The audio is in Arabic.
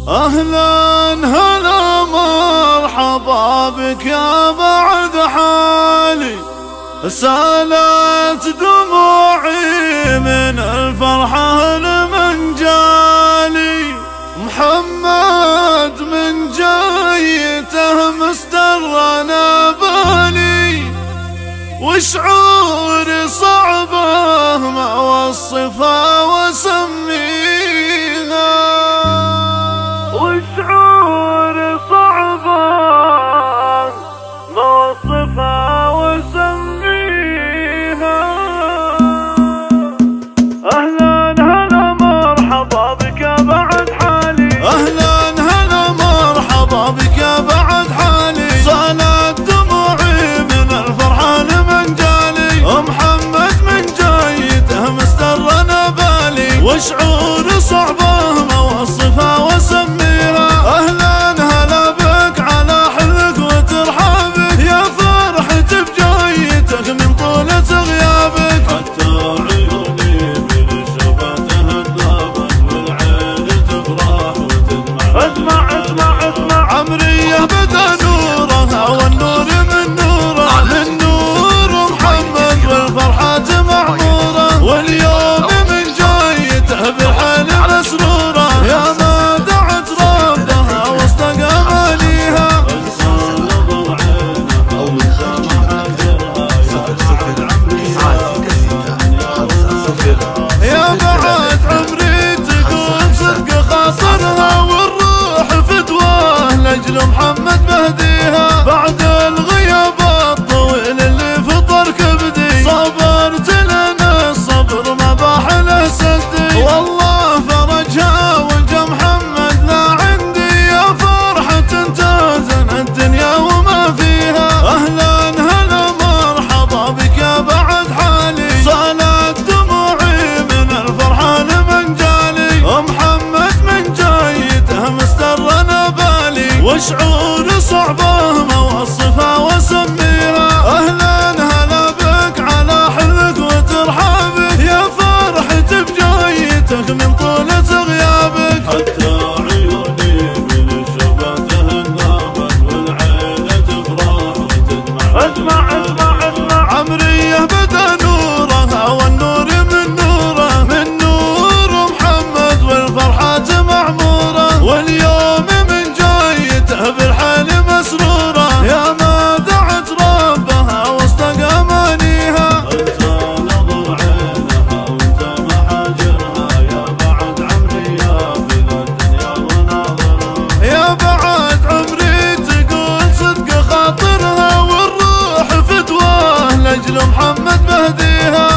أهلا هلا مرحبا بك يا بعد حالي، سالت دموعي من الفرحة لمن جالي. محمد من جايته مسترنا بالي، وشعوري صعبه ما وصفها وسميها، وشعوري صعبه ما وصفها وسميها. أهلا هلا مرحبا بك يا بعد حالي، أهلا هلا مرحبا بك يا بعد حالي. صالت دموعي من الفرحة لمن جالي، محمد من جايته مسترنا بالي، وشعوري صعبه ما وصفها وسميها. أهلا هلا بك على حلك وترحابك، يا فرحتي بجايتك من طولة غيابك. حتى عيوني من شفتها ذابت، والعين تفرح وتدمع. اسمع اسمع اسمع، عمريه بدا نورها والنور من نوره، من نور محمد والفرحات معموره، واليوم من جايته بالحال مسروره، يا ما دعت ربها وسط قماليها. يا بعد عمري تقول صدق خاطرها، والروح فدواه لاجل محمد بهديها. بعد الغياب الطويل اللي فطر كبدي، صبرت لنا الصبر ما باح له سدي، والله فرجها وجه محمد لا عندي، يا فرحة تزن الدنيا وما فيها. أهلا هلا مرحبا بك يا بعد حالي، صالت دموعي من الفرحة لمن جالي، محمد من جايته مسترنا بالي، وشعوري صعبه ما وصفها وسميها. أهلا هلا بك على حلك وترحابك، يا فرحتي بجايتك من طولة غيابك. حتى عيوني من شفتها ذابت، والعين تفرح وتدمع. اسمع اسمع اسمع، عمريه بدا نورها والنور من نوره، من نور محمد والفرحات معموره، واليوم من جايته بالحال مسروره، يا ما دعت ربها وسط قمانيها. انت نظر عينها وانت محاجرها، يا بعد عمريه في ذا الدنيا وناظرها. يا بعد عمري تقول صدق خاطرها، والروح فدواه لاجل محمد بهديها.